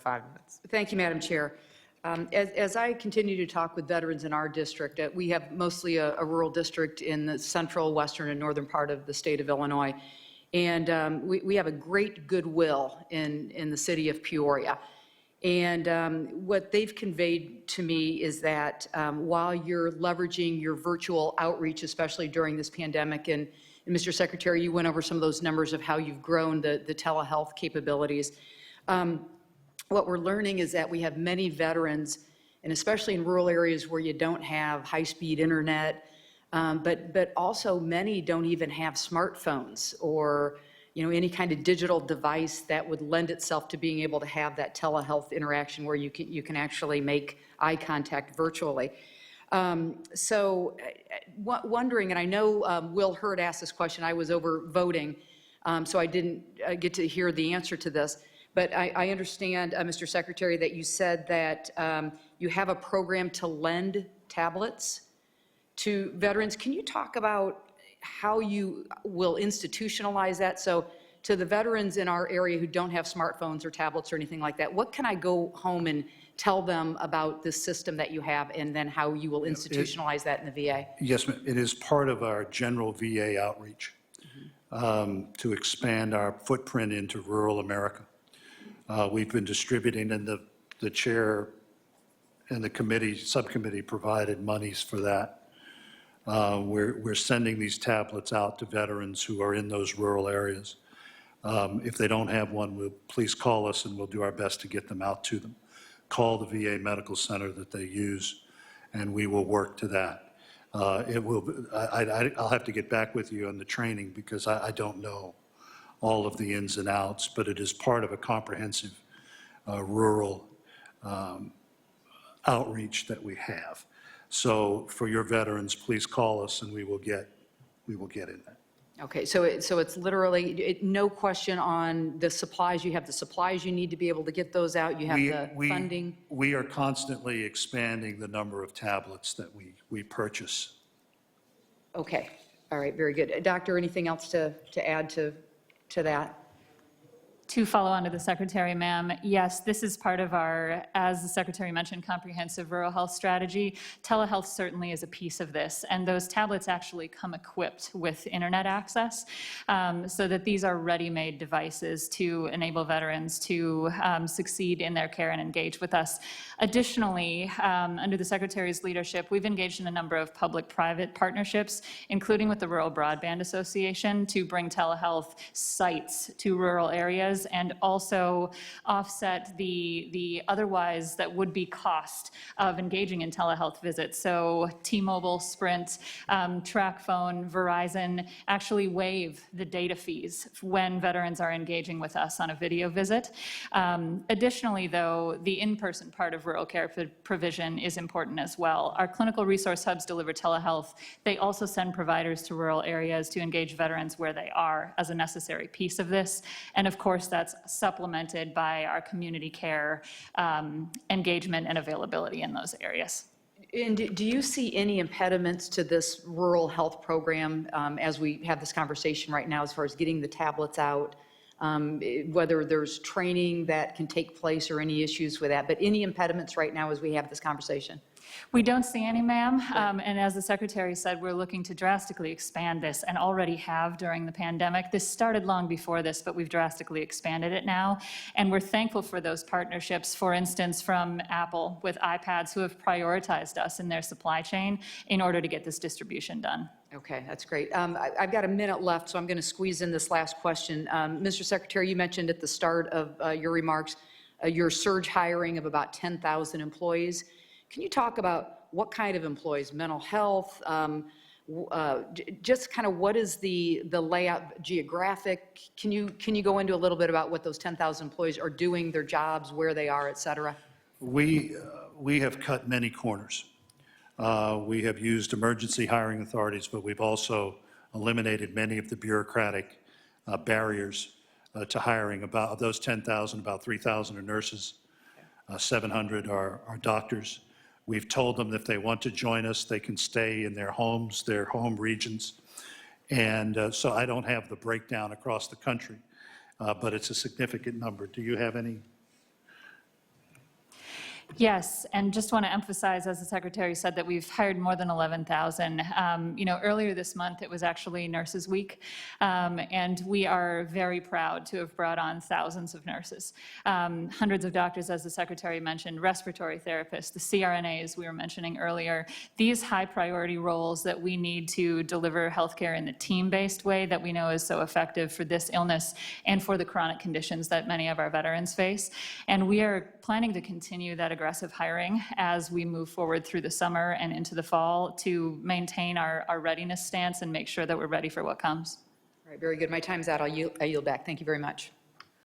5 minutes. Thank you, Madam Chair. As I continue to talk with veterans in our district, we have mostly a rural district in the central, western, and northern part of the state of Illinois. And we have a great goodwill in the city of Peoria. And what they've conveyed to me is that while you're leveraging your virtual outreach, especially during this pandemic, and Mr. Secretary, you went over some of those numbers of how you've grown the telehealth capabilities. What we're learning is that we have many veterans, and especially in rural areas where you don't have high-speed internet, but also many don't even have smartphones or any kind of digital device that would lend itself to being able to have that telehealth interaction where you can actually make eye contact virtually. So wondering, and I know Will Hurd asked this question, I was over voting, so I didn't get to hear the answer to this, but I understand, Mr. Secretary, that you said that you have a program to lend tablets to veterans. Can you talk about how you will institutionalize that? So to the veterans in our area who don't have smartphones or tablets or anything like that, what can I go home and tell them about this system that you have, and then how you will institutionalize that in the VA? Yes, ma'am. It is part of our general VA outreach to expand our footprint into rural America. We've been distributing, and the chair and the subcommittee provided monies for that. We're sending these tablets out to veterans who are in those rural areas. If they don't have one, please call us and we'll do our best to get them out to them. Call the VA medical center that they use, and we will work to that. I'll have to get back with you on the training because I don't know all of the ins and outs, but it is part of a comprehensive rural outreach that we have. So for your veterans, please call us and we will get in that. Okay, so it's literally no question on the supplies. You have the supplies you need to be able to get those out. You have the funding. We are constantly expanding the number of tablets that we purchase. Okay, all right, very good. Doctor, anything else to add to that? To follow on to the Secretary, ma'am, yes, this is part of our, as the Secretary mentioned, comprehensive rural health strategy. Telehealth certainly is a piece of this, and those tablets actually come equipped with internet access, so that these are ready-made devices to enable veterans to succeed in their care and engage with us. Additionally, under the Secretary's leadership, we've engaged in a number of public-private partnerships, including with the Rural Broadband Association, to bring telehealth sites to rural areas and also offset the otherwise that would be cost of engaging in telehealth visits. So T-Mobile, Sprint, TracFone, Verizon actually waive the data fees when veterans are engaging with us on a video visit. Additionally, though, the in-person part of rural care provision is important as well. Our clinical resource hubs deliver telehealth. They also send providers to rural areas to engage veterans where they are as a necessary piece of this. And of course, that's supplemented by our community care engagement and availability in those areas. And do you see any impediments to this rural health program as we have this conversation right now as far as getting the tablets out, whether there's training that can take place or any issues with that, but any impediments right now as we have this conversation? We don't see any, ma'am, and as the Secretary said, we're looking to drastically expand this and already have during the pandemic. This started long before this, but we've drastically expanded it now, and we're thankful for those partnerships, for instance, from Apple with iPads, who have prioritized us in their supply chain in order to get this distribution done. Okay, that's great. I've got a minute left, so I'm going to squeeze in this last question. Mr. Secretary, you mentioned at the start of your remarks your surge hiring of about 10,000 employees. Can you talk about what kind of employees, mental health, just kind of what is the layout, geographic? Can you go into a little bit about what those 10,000 employees are doing, their jobs, where they are, et cetera? We have cut many corners. We have used emergency hiring authorities, but we've also eliminated many of the bureaucratic barriers to hiring. About of those 10,000, about 3,000 are nurses, 700 are doctors. We've told them that if they want to join us, they can stay in their homes, their home regions. And so I don't have the breakdown across the country, but it's a significant number. Do you have any? Yes, and just want to emphasize, as the Secretary said, that we've hired more than 11,000. Earlier this month, it was actually Nurses Week, and we are very proud to have brought on thousands of nurses. Hundreds of doctors, as the Secretary mentioned, respiratory therapists, the CRNAs we were mentioning earlier, these high-priority roles that we need to deliver healthcare in the team-based way that we know is so effective for this illness and for the chronic conditions that many of our veterans face. And we are planning to continue that aggressive hiring as we move forward through the summer and into the fall to maintain our readiness stance and make sure that we're ready for what comes. All right, very good. My time's out. I yield back. Thank you very much.